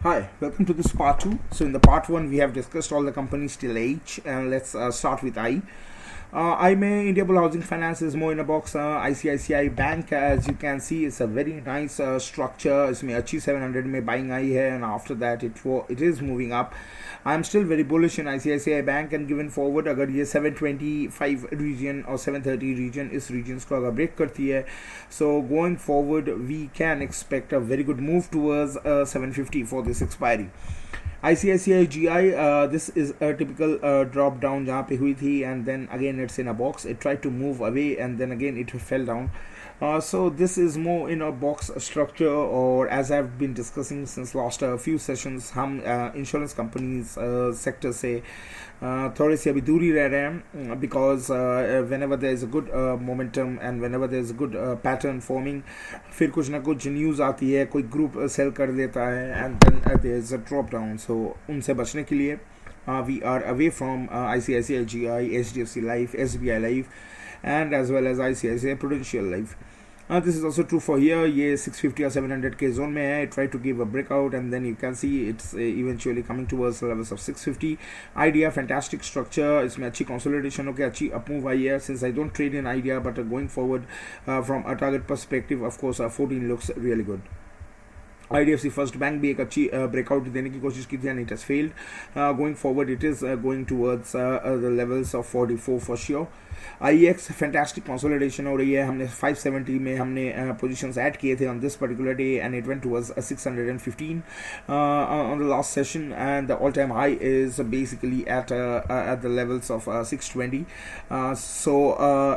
Hi, welcome to this part 2. So in the part 1 we have discussed all the companies till H, and let's start with I. I में India Bull Housing Finance is more in a box. ICICI Bank, as you can see, it's a very nice structure. इसमें अच्छी 700 में buying आई है, and after that it is moving up. I'm still very bullish in ICICI Bank, and given forward अगर ये 725 region or 730 region इस regions को अगर break करती है, so going forward we can expect a very good move towards 750 for this expiry. ICICI GI, this is a typical drop down जहाँ पे हुई थी, and then again it's in a box. It tried to move away and then again it fell down. So this is more in a box structure, or as I've been discussing since last few sessions, हम insurance companies sector से थोड़े से अभी दूरी रह रहे हैं, because whenever there is a good momentum and whenever there is a good pattern forming, फिर कुछ ना कुछ न्यूज़ आती है, कोई ग्रुप सेल कर देता है, and then there is a drop down. So उनसे बचने के लिए we are away from ICICI GI, HDFC Life, SBI Life, and as well as ICICI Prudential Life. This is also true for here. ये 650 or 700 के zone में है. Try to give a breakout, and then you can see it's eventually coming towards the levels of 650. Idea, fantastic structure. इसमें अच्छी consolidation होके अच्छी up move आई है. Since I don't trade in idea, but going forward from a target perspective, of course 14 looks really good. IDFC First Bank भी एक अच्छी breakout देने की कोशिश की थी, and it has failed. Going forward it is going towards the levels of 44 for sure. IEX fantastic consolidation हो रही है. हमने 570 में हमने पोजीशंस ऐड किए थे on this particular day, and it went towards 615 on the last session, and the all-time high is basically at the levels of 620. So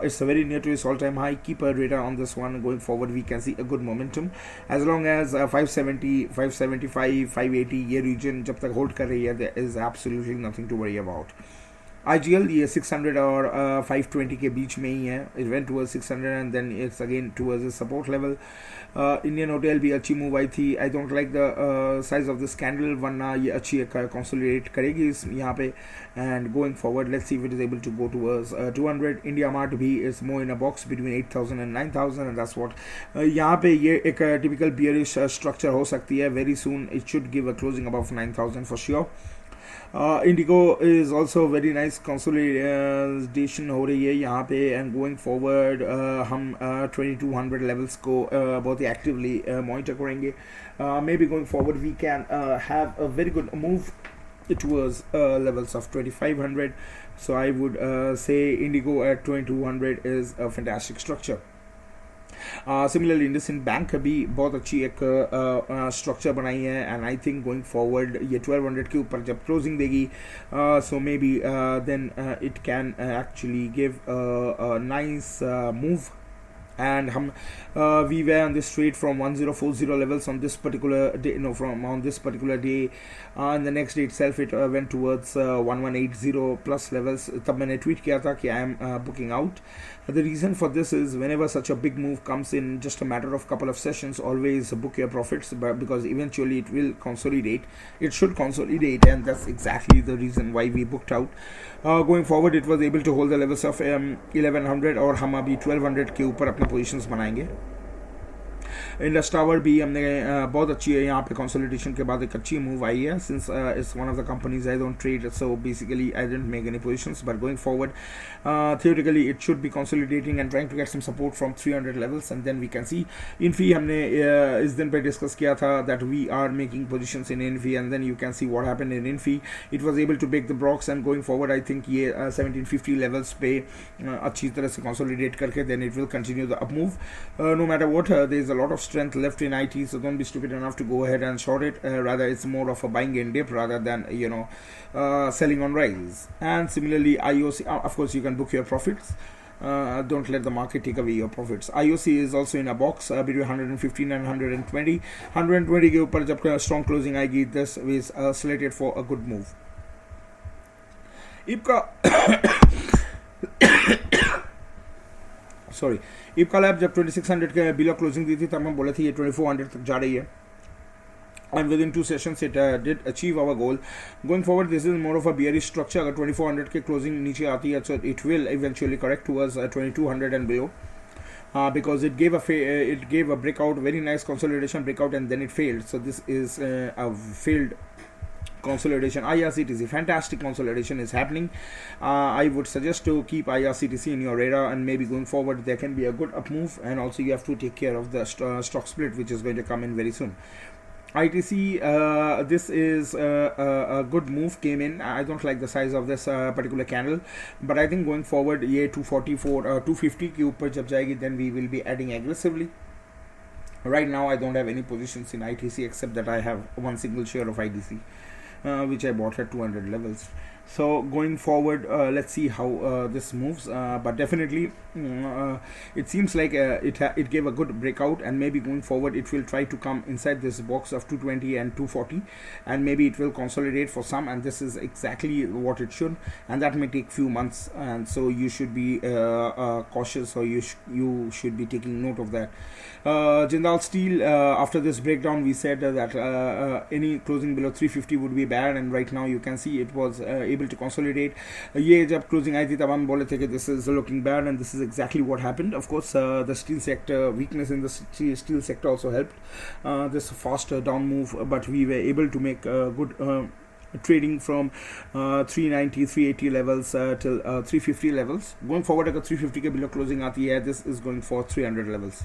it's very near to its all-time high. Keep a radar on this one. Going forward we can see a good momentum as long as 570, 575, 580 ये region जब तक hold कर रही है, there is absolutely nothing to worry about. IGL ये 600 और 520 के बीच में ही है. It went towards 600 and then it's again towards the support level. Indian Hotel भी अच्छी मूव आई थी. I don't like the size of this candle, वरना ये अच्छी consolidate करेगी इस यहाँ पे. And going forward, let's see if it is able to go towards 200. India Mart भी is more in a box between 8,000 and 9,000, and that's what यहाँ पे ये एक typical bearish structure हो सकती है. Very soon it should give a closing above 9,000 for sure. Indigo is also very nice consolidation हो रही है यहाँ पे, and going forward हम 2200 levels को बहुत ही actively monitor करेंगे. Maybe going forward we can have a very good move towards levels of 2500. So I would say Indigo at 2200 is a fantastic structure. Similarly IndusInd bank भी बहुत अच्छी एक structure बनाई है, and I think going forward ये 1200 के ऊपर जब क्लोजिंग देगी, so maybe then it can actually give nice move. And we were on this trade from 1040 levels on this particular day, from on this particular day, and the next day itself it went towards 1180 plus levels. तब मैंने tweet किया था कि I am booking out. The reason for this is whenever such a big move comes in just a matter of couple of sessions, always book your profits, because eventually it will consolidate. It should consolidate, and that's exactly the reason why we booked out. Going forward it was able to hold the levels of 1100, और हम अभी 1200 के ऊपर अपने positions बनाएंगे. Indus tower भी हमने बहुत अच्छी है यहाँ पे. कंसोलिडेशन के बाद एक अच्छी मूव आई है. Since it's one of the companies I don't trade, so basically I didn't make any positions, but going forward theoretically it should be consolidating and trying to get some support from 300 levels, and then we can see. Infi हमने इस दिन पे discuss किया था that we are making positions in Infi, and then you can see what happened in Infi. It was able to break the blocks, and going forward I think ये 1750 levels पे अच्छी तरह से consolidate करके then it will continue the up move. No matter what, there is a lot of strength left in IT, so don't be stupid enough to go ahead and short it. Rather it's more of a buying in dip rather than selling on rise. And similarly IOC, of course you can book your profits. Don't let the market take away your profits. IOC is also in a box between 115 and 120. 120 के ऊपर जब strong closing आएगी, this is slated for a good move. IPCA sorry Ipca lab जब 2600 के below closing दी थी तब हम बोले थे ये 2400 तक जा रही है, and within 2 sessions it did achieve our goal. Going forward this is more of a bearish structure. अगर 2400 के क्लोजिंग नीचे आती है, so it will eventually correct towards 2200 and below. because it gave a breakout, very nice consolidation breakout, and then it failed. So this is a failed consolidation. IRCTC, fantastic consolidation is happening. I would suggest to keep IRCTC in your radar, and maybe going forward there can be a good up move, and also you have to take care of the stock split which is going to come in very soon. ITC, this is a good move came in. I don't like the size of this particular candle, but I think going forward ये 244 250 के ऊपर जब जाएगी, then we will be adding aggressively. Right now I don't have any positions in ITC except that I have one single share of ITC, which I bought at 200 levels. So going forward, let's see how this moves, but definitely it seems like it gave a good breakout, and maybe going forward it will try to come inside this box of 220 and 240, and maybe it will consolidate for some, and this is exactly what it should, and that may take few months, and so you should be cautious, or you should be taking note of that. Jsw Steel, after this breakdown we said that any closing below 350 would be bad, and right now you can see it was able to consolidate. ये जब closing आई थी तब हम बोले थे कि this is looking bad, and this is exactly what happened. Of course, the steel sector, weakness in the steel sector also helped this fast down move, but we were able to make good trading from 390 380 levels till 350 levels. Going forward, अगर 350 के below closing आती है, this is going for 300 levels.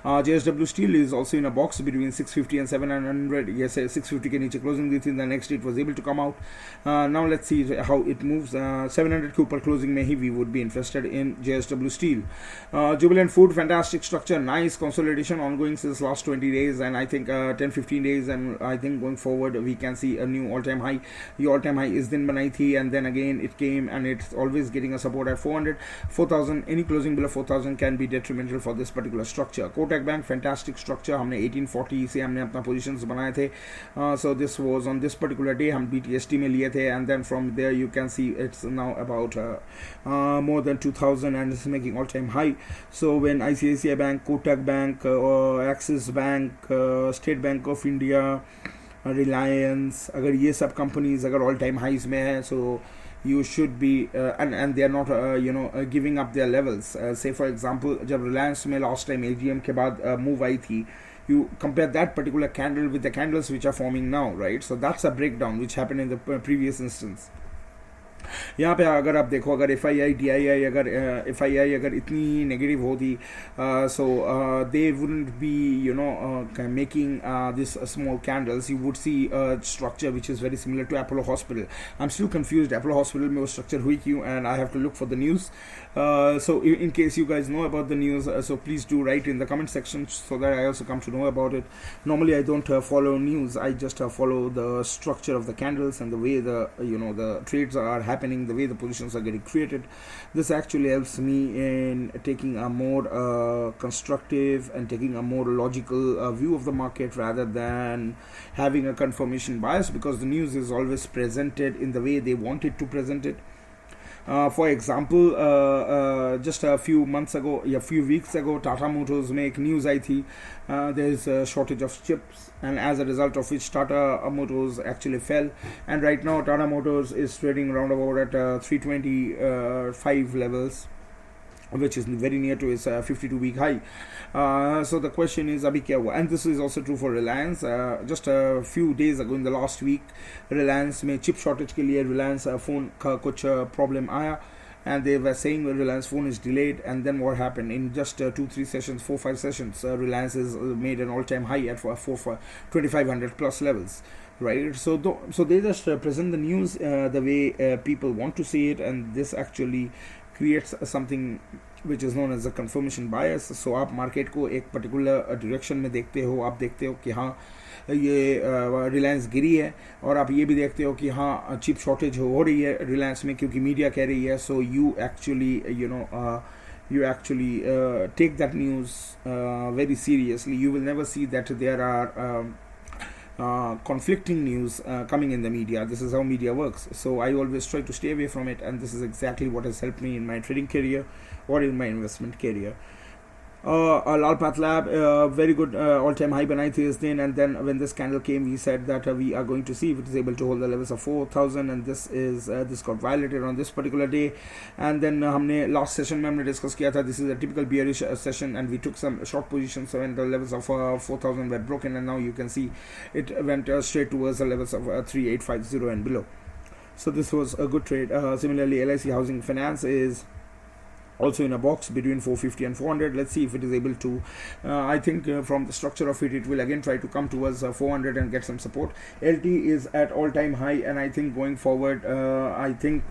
JSW Steel is also in a box between 650 and 700. Yes, 650 के नीचे closing दी थी, the next it was able to come out. Now let's see how it moves. 700 के ऊपर closing में ही we would be interested in JSW Steel. Jubilant Food, fantastic structure, nice consolidation ongoing since last 20 days, and I think 10-15 days, and I think going forward we can see a new all-time high. The all-time high is दिन बनाई थी, and then again it came, and it's always getting a support at 400, 4000. Any closing below 4000 can be detrimental for this particular structure. Kotak Bank, fantastic structure. हमने 1840 से हमने अपना positions बनाए थे. So this was on this particular day. हम BTST में लिए थे, and then from there you can see it's now about more than 2000, and it's making all-time high. So when ICICI Bank, Kotak Bank, Axis Bank, State Bank of India, Reliance, अगर ये सब companies अगर all-time highs में है, so you should be and they are not giving up their levels. Say for example, जब Reliance में last time AGM के बाद move आई थी, you compare that particular candle with the candles which are forming now, right? So that's a breakdown which happened in the previous instance. यहाँ पे अगर आप देखो, अगर FII DII अगर इतनी नेगेटिव होती, so they wouldn't be making this small candles. You would see a structure which is very similar to Apollo Hospital. I'm still confused. Apollo Hospital में वो structure हुई क्यों, and I have to look for the news. So in case you guys know about the news, so please do write in the comment section so that I also come to know about it. Normally I don't follow news. I just follow the structure of the candles and the way the trades are happening, the way the positions are getting created. This actually helps me in taking a more constructive and taking a more logical view of the market, rather than having a confirmation bias, because the news is always presented in the way they want it to present it. For example, just a few weeks ago, Tata Motors में एक news आई थी. There is a shortage of chips, and as a result of which Tata Motors actually fell. And right now, Tata Motors is trading around about at 325 levels, which is very near to its 52-week high. So the question is abhi kya hua? And this is also true for Reliance. Just a few days ago, in the last week, Reliance में chip shortage के लिए Reliance phone का कुछ problem आया, and they were saying the Reliance phone is delayed. And then what happened? In just 2-3 sessions, 4-5 sessions, Reliance has made an all-time high at 2500 plus levels. Right, so they just present the news the way people want to see it, and this actually creates something which is known as a confirmation bias. So आप market को एक particular direction में देखते हो, आप देखते हो कि हाँ ये रिलायंस गिरी है, और आप ये भी देखते हो कि हाँ चिप शॉर्टेज हो रही है रिलायंस में क्योंकि मीडिया कह रही है. So you actually take that news very seriously. You will never see that there are conflicting news coming in the media. This is how media works. So I always try to stay away from it, and this is exactly what has helped me in my trading career or in my investment career. Lal Patlab, very good all-time high बनाई थी इस दिन, and then when this candle came we said that we are going to see if it is able to hold the levels of 4,000, and this got violated on this particular day. And then हमने last session में हमने discuss किया था this is a typical bearish session, and we took some short positions when the levels of 4,000 were broken, and now you can see it went straight towards the levels of 3850 and below. So this was a good trade. Similarly, LIC Housing Finance is also in a box between 450 and 400. Let's see if it is able to I think from the structure of it will again try to come towards 400 and get some support. LT is at all-time high, and I think going forward I think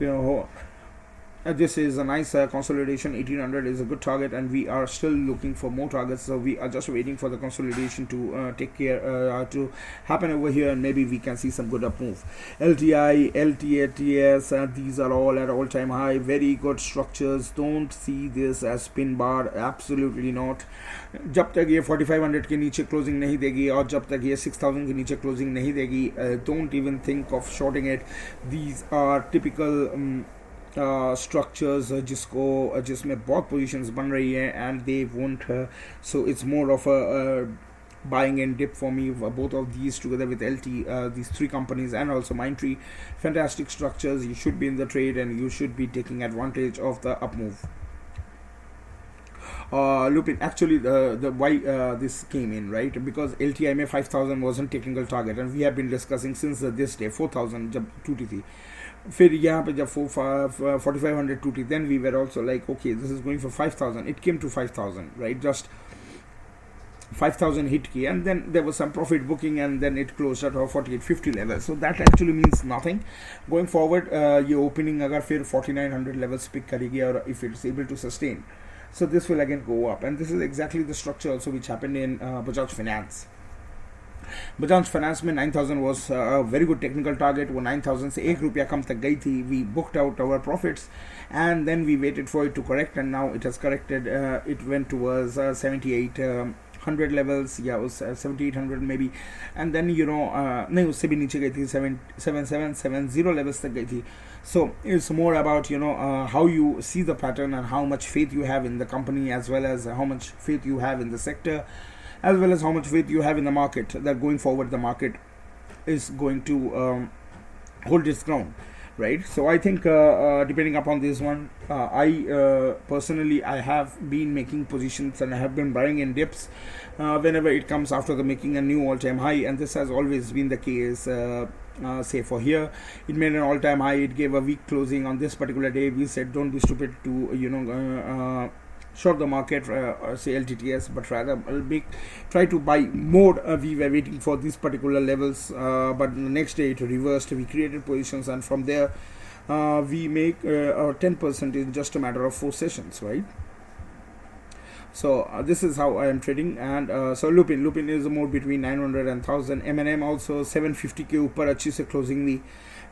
this is a nice consolidation. 1800 is a good target, and we are still looking for more targets, so we are just waiting for the consolidation to take care to happen over here, and maybe we can see some good up move. LTI, LTATS, these are all at all-time high, very good structures. Don't see this as pin bar, absolutely not. जब तक ये 4500 के नीचे closing नहीं देगी और जब तक ये 6000 के नीचे क्लोजिंग नहीं देगी, don't even think of shorting it. These are typical structures जिसमें बहुत positions बन रही हैं, and they won't so it's more of a buying and dip for me. Both of these together with LT, these three companies, and also Mindtree, fantastic structures. You should be in the trade and you should be taking advantage of the up move. Lupin, actually the why this came in, right? Because LTIMA 5000 wasn't technical target, and we have been discussing since this day 4000 जब टूटी थी. फिर यहाँ पे जब 4500 टूटी, then we were also like, okay, this is going for 5000. It came to 5000, right? Just 5000 hit key, and then there was some profit booking, and then it closed at 4850 level. So that actually means nothing going forward. ये opening अगर फिर 4900 levels pick करेगी, or if it's able to sustain, so this will again go up. And this is exactly the structure also which happened in Bajaj Finance. Bajaj Finance में 9000 was a very good technical target. वो 9000 से 1 रुपया कम तक गई थी. We booked out our profits, and then we waited for it to correct, and now it has corrected. It went towards 7800 levels, yeah, it was 7800 maybe, and then नहीं, उससे भी नीचे गई थी, 7770 levels तक गई थी. So it's more about how you see the pattern and how much faith you have in the company, as well as how much faith you have in the sector, as well as how much faith you have in the market, that going forward the market is going to hold its ground, right? So I think depending upon this one, I personally I have been making positions, and I have been buying in dips whenever it comes after the making a new all-time high, and this has always been the case. Say for here, it made an all-time high, it gave a weak closing on this particular day. We said don't be stupid to short the market, say LTTS, but rather try to buy more. We were waiting for these particular levels, but the next day it reversed. We created positions, and from there we make our 10% in just a matter of 4 sessions, right? So this is how I am trading. And so Lupin is more between 900 and 1000. M&M also 750 के ऊपर अच्छी से closing Lee.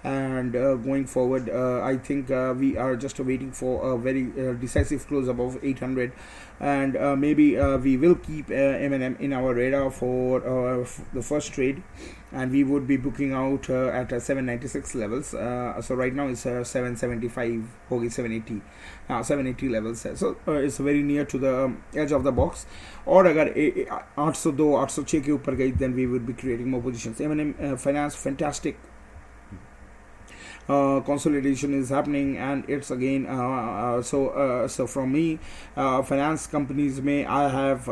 And going forward, I think we are just waiting for a very decisive close above 800, and maybe we will keep M&M in our radar for the first trade, and we would be booking out at 796 levels. So right now it's 775, 780 levels. So it's very near to the edge of the box. और अगर 802 806 के ऊपर गई, then we would be creating more positions. M&M Finance, fantastic consolidation is happening, and it's again so from me, finance companies may I have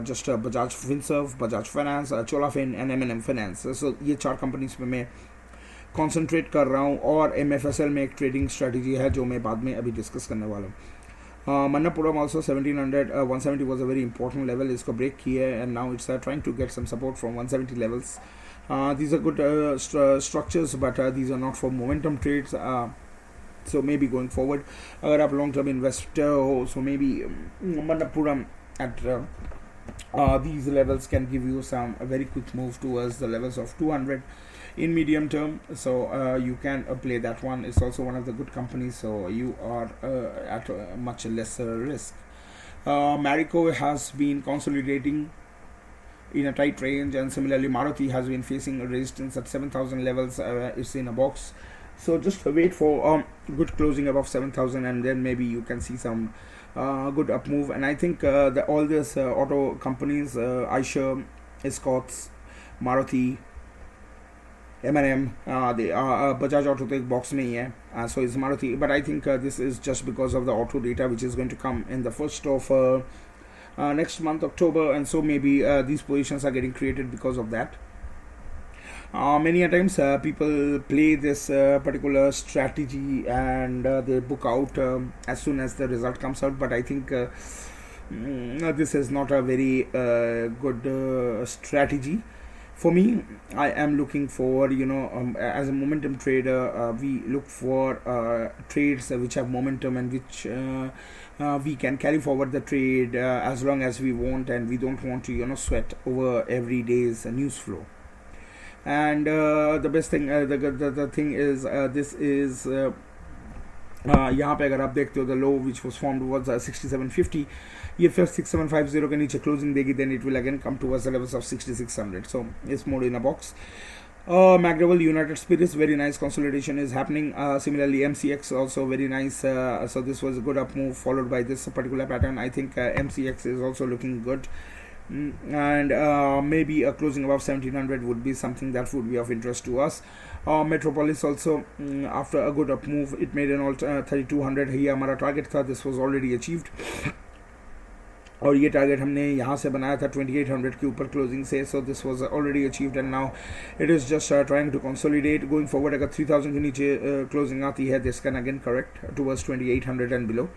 just Bajaj Finserv, Bajaj Finance, Cholafin and M&M Finance. So ये 4 companies पे मैं concentrate कर रहा हूँ, और MFSL में एक trading strategy है जो मैं बाद में अभी discuss करने वाला हूँ. Manappuram also 1700, 170 was a very important level. इसको break किया, and now it's trying to get some support from 170 levels. These are good structures, but these are not for momentum trades. So maybe going forward, अगर आप long term investor हो, so maybe Manappuram at these levels can give you a very quick move towards the levels of 200 in medium term. So you can play that one. It's also one of the good companies, so you are at a much lesser risk. Marico has been consolidating in a tight range, and similarly Maruti has been facing a resistance at 7000 levels. It's in a box, so just wait for good closing above 7000, and then maybe you can see some good up move. And I think all this auto companies, Eicher, Escorts, Maruti, M&M, the Bajaj Autotech box mein hi hai, so is Maruti. But I think this is just because of the auto data which is going to come in the first of next month, October, and so maybe these positions are getting created because of that. Many a times people play this particular strategy and they book out as soon as the result comes out, but I think this is not a very good strategy. For me, I am looking for, as a momentum trader, we look for trades which have momentum and which we can carry forward the trade as long as we want, and we don't want to, sweat over every day's news flow. And the best thing, the thing is, this is यहाँ पे अगर आप देखते हो, the low which was formed was 6750, ये फिर 6750 के नीचे closing देगी, then it will again come towards the levels of 6600. So it's more in a box. McDowell, United Spirits, very nice consolidation is happening. Similarly, MCX also very nice. So this was a good up move followed by this particular pattern. I think MCX is also looking good. And maybe a closing above 1700 would be something that would be of interest to us. Metropolis also, after a good up move, it made an all 3200 ही हमारा target था. This was already achieved. और ये target हमने यहाँ से बनाया था 2800 के ऊपर क्लोजिंग से. So this was already achieved and now it is just trying to consolidate. Going forward, अगर 3000 के नीचे closing आती है, this can again correct towards 2800 and below.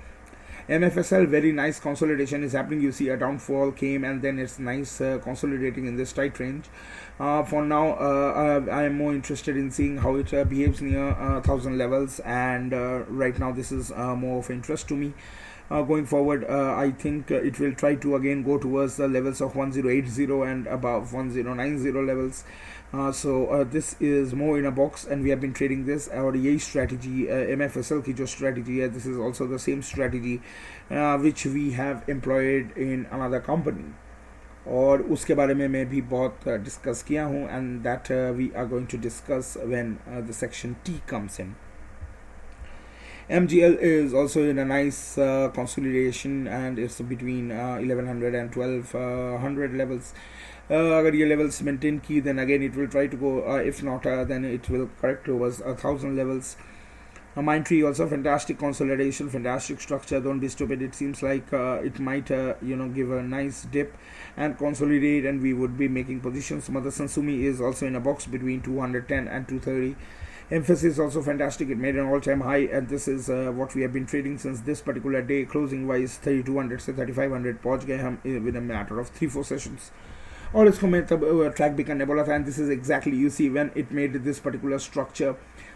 MFSL, very nice consolidation is happening. You see a downfall came and then it's nice consolidating in this tight range. For now, I am more interested in seeing how it behaves near 1000 levels, and right now this is more of interest to me. Going forward, I think it will try to again go towards the levels of 1080 and above 1090 levels. So this is more in a box, and we have been trading this. Our यही strategy, MFSL की जो strategy है, this is also the same strategy which we have employed in another company. और उसके बारे में मैं भी बहुत discuss किया हूँ, and that we are going to discuss when the section T comes in. MGL is also in a nice consolidation, and it's between 1100 and 1200 levels. अगर ये levels maintain की, then again it will try to go, if not then it will correct towards 1000 levels. Mindtree also fantastic consolidation, fantastic structure. Don't be stupid. It seems like it might give a nice dip and consolidate, and we would be making positions. Motherson Sumi is also in a box between 210 and 230. Emphasis also fantastic. It made an all-time high, and this is what we have been trading since this particular day. Closing wise 3200 से 3500 पहुंच गए हम within a matter of 3-4 sessions. और इसको मैं तब track भी करने बोला था, and this is exactly, you see, when it made this particular structure,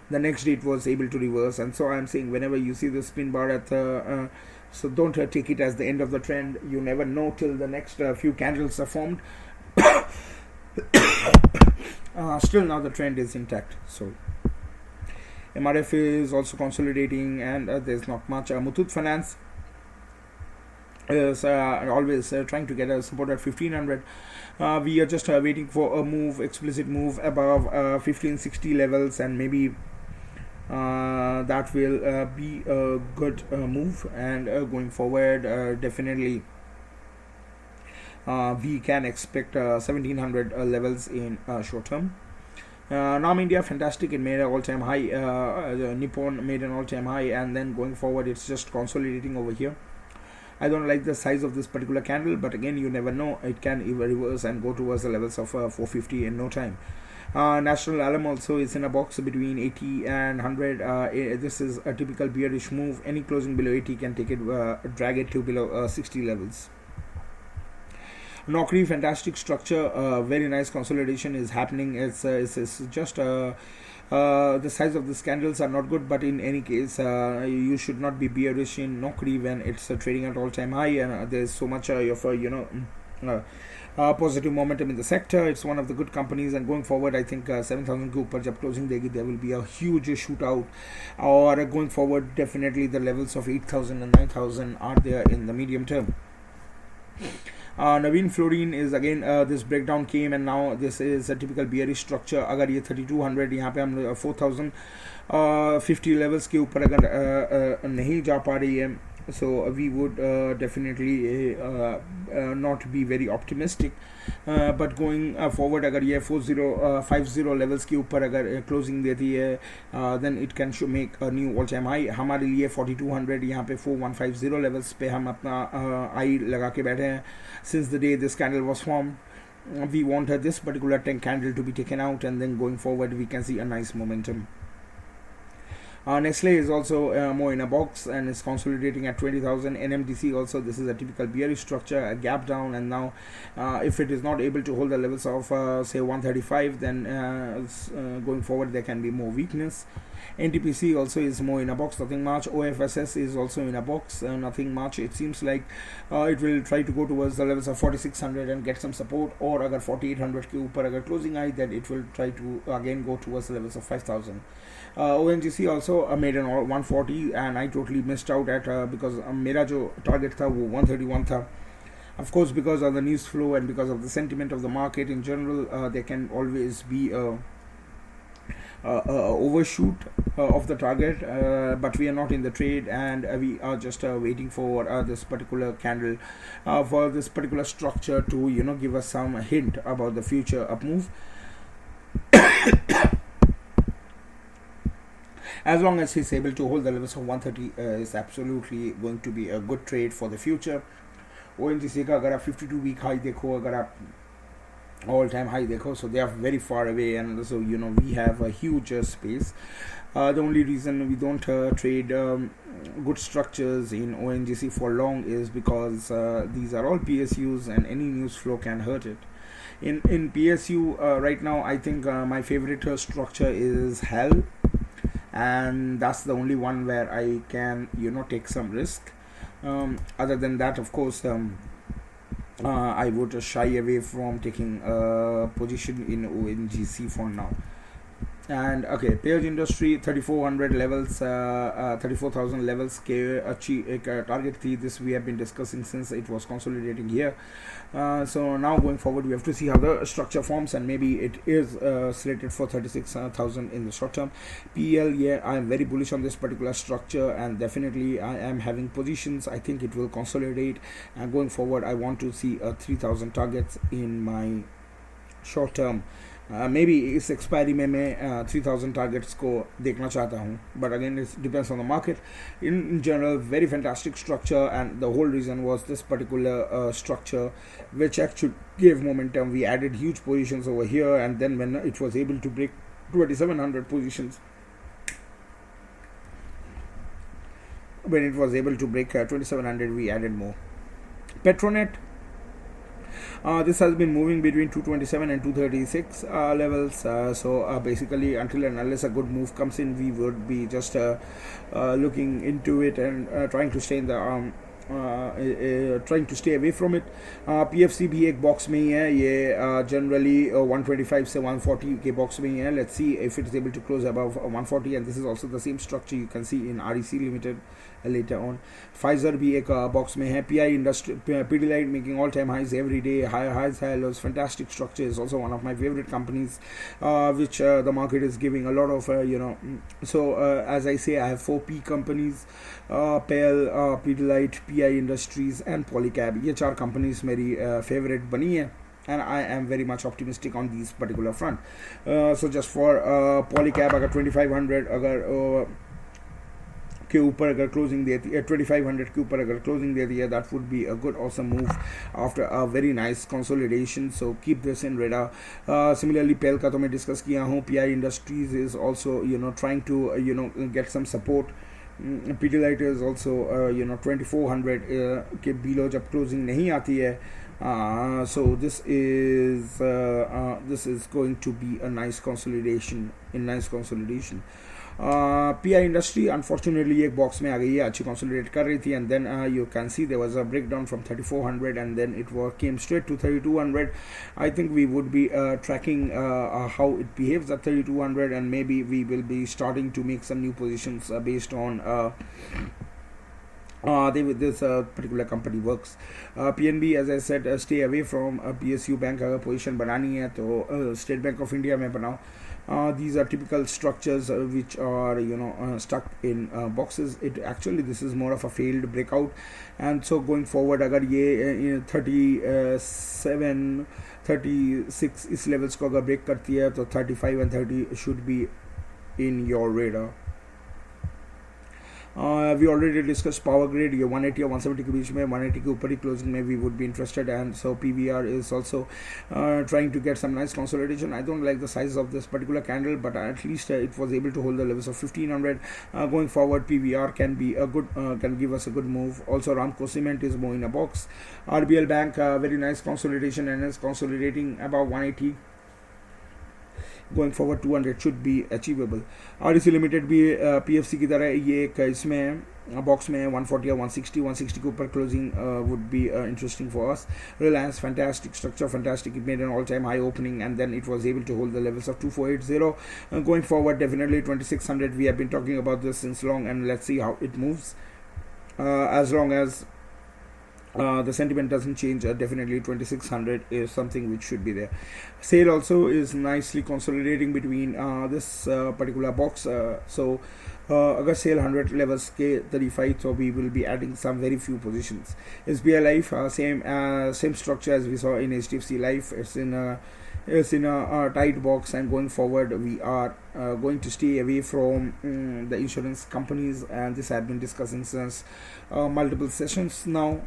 the next day it was able to reverse. And so I am saying, whenever you see the spin bar at so don't take it as the end of the trend. You never know till the next few candles are formed. Still now the trend is intact. So MRF is also consolidating, and there's not much. Muthoot Finance is always trying to get a support at 1500. We are just waiting for a move, explicit move above 1560 levels, and maybe that will be a good move. And going forward, definitely we can expect 1700 levels in short term. NAM India, fantastic. It made an all-time high. Nippon made an all-time high, and then going forward it's just consolidating over here. I don't like the size of this particular candle, but again, you never know, it can even reverse and go towards the levels of 450 in no time. National Alam also is in a box between 80 and 100. This is a typical bearish move. Any closing below 80 can take it, drag it to below 60 levels. Naukri, fantastic structure, very nice consolidation is happening. It's just the size of the candles are not good, but in any case, you should not be bearish in Naukri when it's trading at all-time high, and there's so much of positive momentum in the sector. It's one of the good companies, and going forward, I think 7000 ke upar jab closing degi, there will be a huge shootout. Or going forward, definitely the levels of 8000 and 9000 are there in the medium term. Naveen Fluorine is again this breakdown came, and now this is a typical bearish structure. अगर ये 3200 यहाँ पे हम 4050 levels के ऊपर अगर नहीं जा पा रही है, so we would definitely not be very optimistic, but going forward अगर ये 4050 levels के ऊपर अगर closing देती है, then it can make a new all time high. हमारे लिए 4200 यहाँ पे 4150 levels पे हम अपना आई लगा के बैठे हैं. Since the day this candle was formed, we want this particular candle to be taken out, and then going forward we can see a nice momentum. Nestle is also more in a box and is consolidating at 20,000. NMDC also, this is a typical bearish structure, a gap down, and now if it is not able to hold the levels of say 135, then going forward there can be more weakness. NTPC also is more in a box, nothing much. OFSS is also in a box, nothing much. It seems like it will try to go towards the levels of 4600 and get some support, or agar 4800 ke upar agar closing eye, then it will try to again go towards the levels of 5000. ONGC also made an 140, and I totally missed out at because मेरा जो target था वो 131 था. Of course, because of the news flow and because of the sentiment of the market in general, there can always be a overshoot of the target, but we are not in the trade, and we are just waiting for this particular candle, for this particular structure to give us some hint about the future up move. As long as he's able to hold the levels of 130, is absolutely going to be a good trade for the future. ONGC का अगर आप 52 week high देखो, अगर आप all time high देखो, so they are very far away, and so we have a huge space. The only reason we don't trade good structures in ONGC for long is because these are all PSUs, and any news flow can hurt it. In PSU right now, I think my favorite structure is HEL, and that's the only one where I can take some risk. Other than that, of course, I would shy away from taking a position in ONGC for now. And okay, page industry 3400 levels, 34,000 levels के एक target थी. This we have been discussing since it was consolidating here. So now going forward, we have to see how the structure forms, and maybe it is slated for 36,000 in the short term. PL, yeah, I am very bullish on this particular structure, and definitely I am having positions. I think it will consolidate, and going forward, I want to see 3,000 targets in my short term. Maybe इस expiry में मैं 3000 targets को देखना चाहता हूँ, but again it depends on the market. In general, very fantastic structure, and the whole reason was this particular structure which actually gave momentum. We added huge positions over here, and then when it was able to break 2700 positions, when it was able to break 2700, we added more. Petronet, this has been moving between 227 and 236 levels, so basically until and unless a good move comes in, we would be just looking into it and trying to stay in the trying to stay away from it. PFC भी एक box में ही है, ये generally 125 से 140 के box में ही है. Let's see if it is able to close above 140, and this is also the same structure you can see in REC Limited later on. Pfizer भी एक बॉक्स में है. PI Industry, Pidilite making all time highs every day, highs, high lows. Fantastic structure, is also one of my favorite companies, which the market is giving a lot of so as I say, I have 4 P companies, PEL, Pidilite, PI Industries and Polycab. ये 4 companies मेरी favorite बनी है, and I am very much optimistic on these particular front. So just for Polycab, अगर 2500 अगर के ऊपर अगर closing देती है, 2500 के ऊपर अगर क्लोजिंग देती है, that would be a good awesome move after a very nice consolidation. So keep this in radar. Similarly, PEL का तो मैं डिस्कस किया हूँ. PI Industries is also trying to get some support. Pidilite is also 2400 के below जब closing नहीं आती है. So this is going to be a nice consolidation. PI Industry unfortunately एक बॉक्स में आ गई है, अच्छी consolidate कर रही थी, and then you can see there was a breakdown from 3400, and then it came straight to 3200. I think we would be tracking how it behaves at 3200, and maybe we will be starting to make some new positions based on this particular company works. PNB, as I said, stay away from PSU bank. अगर position बनानी है तो State Bank of India में बनाओ. These are typical structures which are stuck in boxes. This is more of a failed breakout, and so going forward अगर ये 37 36 इस levels को अगर break करती है तो 35 and 30 should be in your radar. We already discussed power grid. ये 180 और 170 के बीच में, 180 के ऊपर ही closing में we would be interested, and so PVR is also trying to get some nice consolidation. I don't like the size of this particular candle, but at least it was able to hold the levels of 1500. Going forward, PVR can be a good, can give us a good move. Also, Ramco Cement is more in a box. RBL Bank, very nice consolidation and is consolidating about 180. Going forward 200 should be achievable. RDC Limited भी PFC की तरह ये एक इसमें box में 140 या 160 के ऊपर closing would be interesting for us. Reliance, fantastic structure, fantastic. It made an all-time high opening and then it was able to hold the levels of 2480. Going forward, definitely 2600. We have been talking about this since long, and let's see how it moves. As long as the sentiment doesn't change, definitely 2600 is something which should be there. Sale also is nicely consolidating between this particular box. So agar sale 100 levels ke 35, so we will be adding some very few positions. SBI Life, same structure as we saw in HDFC Life. It's in a tight box, and going forward we are going to stay away from the insurance companies, and this I've been discussing since multiple sessions now.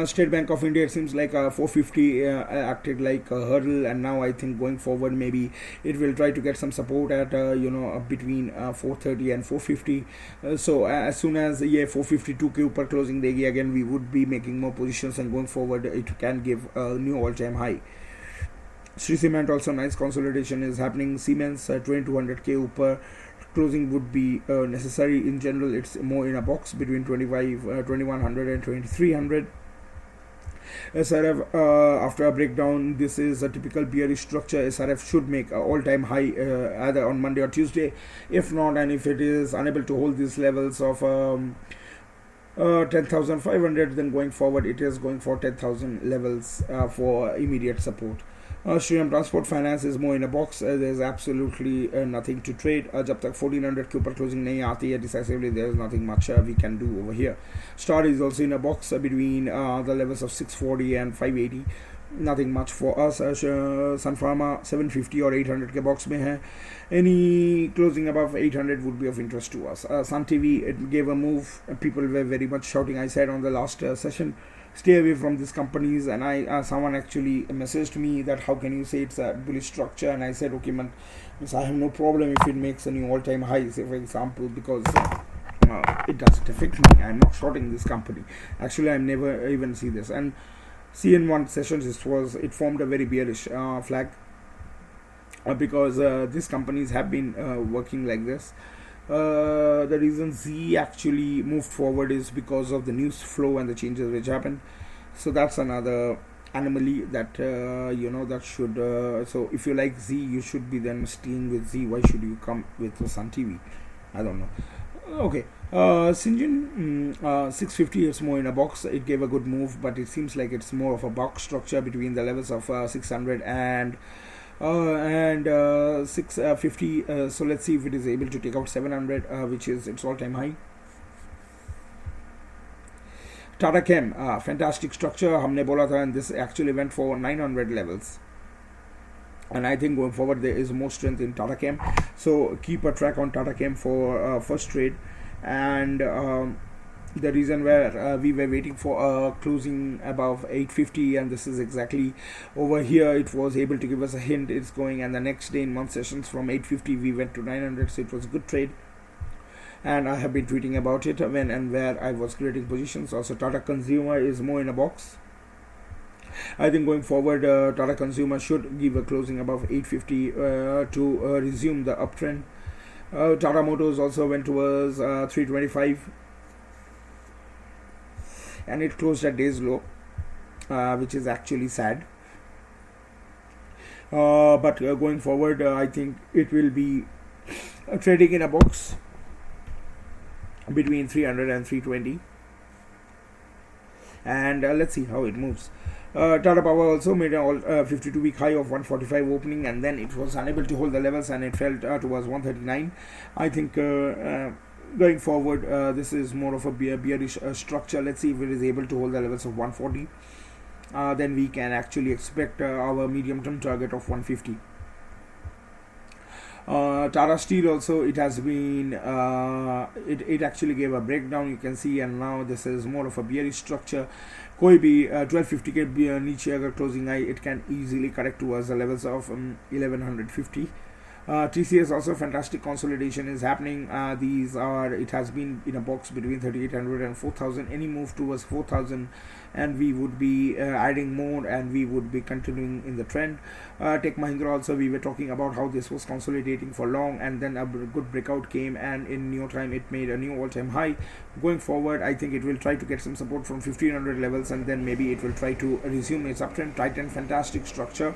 State Bank of India, it seems like 450 acted like a hurdle, and now I think going forward maybe it will try to get some support at between 430 and 450. So as soon as 452 के ऊपर closing देगी, again we would be making more positions, and going forward it can give a new all-time high. Sri Cement, also nice consolidation is happening. Siemens 2200 के ऊपर closing would be necessary. In general, it's more in a box between 2100 and 2300. SRF, after a breakdown, this is a typical bearish structure. SRF should make an all-time high either on Monday or Tuesday. If not, and if it is unable to hold these levels of 10,500, then going forward it is going for 10,000 levels for immediate support. Shriram Transport Finance is more in a box. There's absolutely nothing to trade. जब तक 1400 के ऊपर closing नहीं आती है decisively, there's nothing much we can do over here. Star is also in a box between the levels of 640 and 580. Nothing much for us. Sun Pharma 750 or 800 के box में है. Any closing above 800 would be of interest to us. Sun TV, it gave a move. People were very much shouting. I said on the last session, stay away from these companies, and someone actually messaged me that how can you say it's a bullish structure, and I said okay man, I have no problem if it makes a new all-time high, say for example, because it doesn't affect me. I'm not shorting this company. Actually, I never even see this, and see in one session it formed a very bearish flag because these companies have been working like this. The reason Z actually moved forward is because of the news flow and the changes which happened. So that's another anomaly that that should so if you like Z, you should be then staying with Z. Why should you come with Sun TV? I don't know. Okay, Syngene 650 is more in a box. It gave a good move, but it seems like it's more of a box structure between the levels of 600 and 650. So let's see if it is able to take out 700, which is its all-time high. Tata Chem, fantastic structure. हमने बोला था, and this actually went for 900 levels. And I think going forward there is more strength in Tata Chem. So keep a track on Tata Chem for first trade. And the reason where we were waiting for closing above 850, and this is exactly over here. It was able to give us a hint it's going, and the next day in one sessions from 850 we went to 900. So it was a good trade, and I have been tweeting about it when and where I was creating positions. Also, Tata Consumer is more in a box. I think going forward Tata Consumer should give a closing above 850 to resume the uptrend. Tata Motors also went towards 325, and it closed at day's low, which is actually sad. But going forward, I think it will be trading in a box between 300 and 320. and let's see how it moves. Tata Power also made an 52-week high of 145 opening, and then it was unable to hold the levels and it fell towards 139. I think going forward, this is more of a bearish structure. Let's see if it is able to hold the levels of 140. Then we can actually expect our medium-term target of 150. Tata Steel also, it has been it actually gave a breakdown, you can see, and now this is more of a bearish structure. कोई भी 1250 के नीचे अगर closing high, it can easily correct towards the levels of 1150. TCS also fantastic consolidation is happening. It has been in a box between 3800 and 4000. Any move towards 4000 and we would be adding more, and we would be continuing in the trend. Tech Mahindra also, we were talking about how this was consolidating for long, and then a good breakout came, and in no time it made a new all-time high. Going forward, I think it will try to get some support from 1500 levels, and then maybe it will try to resume its uptrend. Titan, fantastic structure.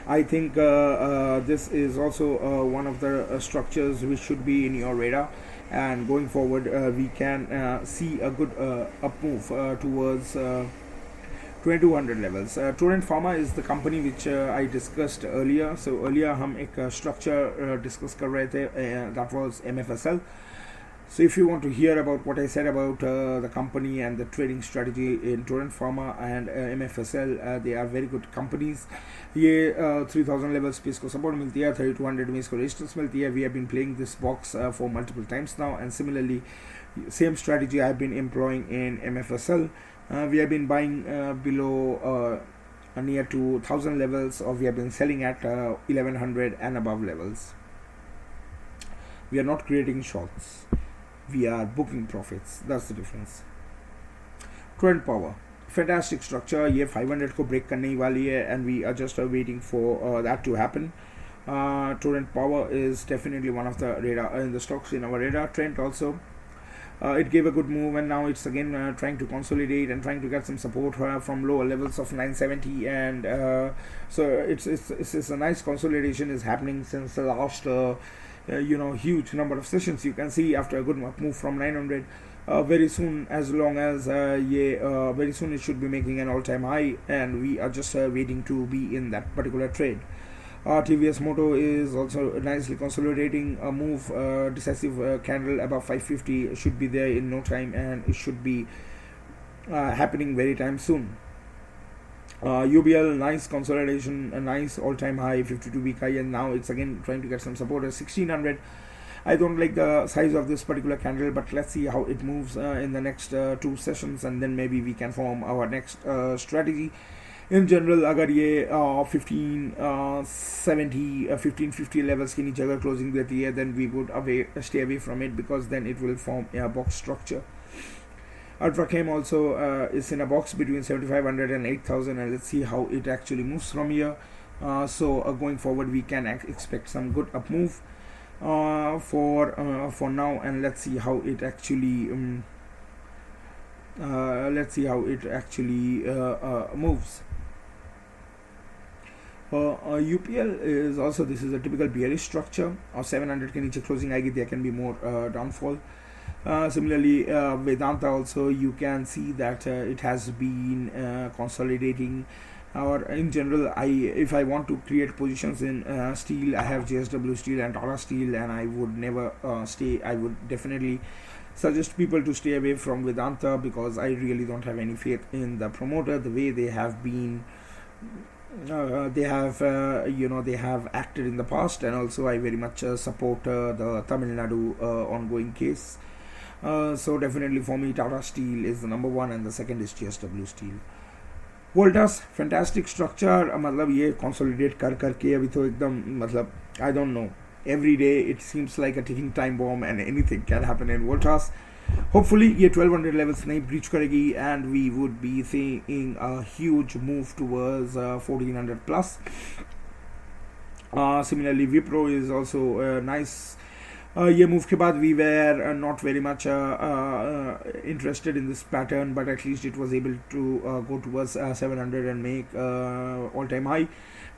I think this is also one of the structures which should be in your radar, and going forward we can see a good up move towards 2200 levels. Torrent Pharma is the company which I discussed earlier. So earlier हम एक structure discuss कर रहे थे, that was MFSL. So if you want to hear about what I said about the company and the trading strategy in Torrent Pharma and MFSL, they are very good companies. ये 3000 levels पे इसको support मिलती है, 3200 में इसको resistance मिलती है. We have been playing this box for multiple times now, and similarly same strategy I have been employing in MFSL. We have been buying below near to 1000 levels, or we have been selling at 1100 and above levels. We are not creating shorts, we are booking profits. That's the difference. Torrent Power, fantastic structure. ये 500 को break करने ही वाली है, and we are just waiting for that to happen. Torrent Power is definitely one of the radar in the stocks in our radar. Trent also, it gave a good move, and now it's again trying to consolidate and trying to get some support from lower levels of 970, and so it's a nice consolidation is happening since the last huge number of sessions. You can see after a good move from 900, very soon, as long as very soon it should be making an all-time high, and we are just waiting to be in that particular trade. TVS Moto is also nicely consolidating a move. Decisive candle above 550 should be there in no time, and it should be happening very time soon. UBL, nice consolidation, a nice all-time high, 52-week high, and now it's again trying to get some support at 1600. I don't like the size of this particular candle, but let's see how it moves in the next 2 sessions, and then maybe we can form our next strategy. In general, अगर ये 1550 levels की नीचे अगर closing देती है, then we would stay away from it, because then it will form a box structure. Ultrachem also is in a box between 7500 and 8000, and let's see how it actually moves from here. So going forward, we can expect some good up move for now, and let's see how it actually moves. UPL is also, this is a typical bearish structure. Or 700 के नीचे closing आएगी, there can be more downfall. Similarly, Vedanta also, you can see that it has been consolidating. Or in general, if I want to create positions in steel, I have Jsw Steel and Tata Steel, and I would never I would definitely suggest people to stay away from Vedanta, because I really don't have any faith in the promoter, the way they have been. They have acted in the past, and also I very much support the Tamil Nadu ongoing case. So definitely for me, Tata Steel is the number one, and the second is Jsw Steel. Voltas, fantastic structure. मतलब ये consolidate करके अभी तो एकदम, मतलब I don't know, every day it seems like a ticking time bomb, and anything can happen in Voltas. Hopefully ये 1200 levels नहीं breach करेगी, and we would be seeing a huge move towards 1400 plus. Similarly, Wipro is also nice. ये move के बाद we were not very much interested in this pattern, but at least it was able to go towards 700 and make all-time high.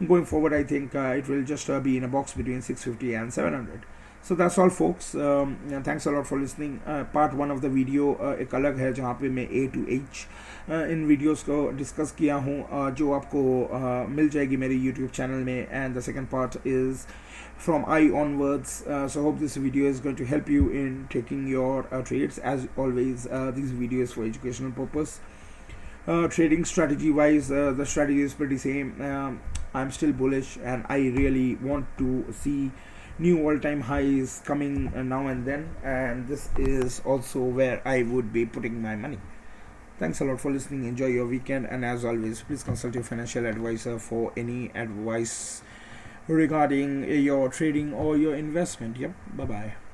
Going forward, I think it will just be in a box between 650 and 700. So that's all folks. And thanks a lot for listening. Part 1 of the video एक अलग है जहाँ पे मैं A to H in videos को discuss किया हूँ जो आपको मिल जाएगी मेरे YouTube चैनल में. And the second part is from I onwards. So hope this video is going to help you in taking your trades. As always, these videos for educational purpose. Trading strategy wise, the strategy is pretty same. I'm still bullish and I really want to see new all-time highs coming now and then, and this is also where I would be putting my money. Thanks a lot for listening. Enjoy your weekend, and as always, please consult your financial advisor for any advice regarding your trading or your investment. Yep, bye bye.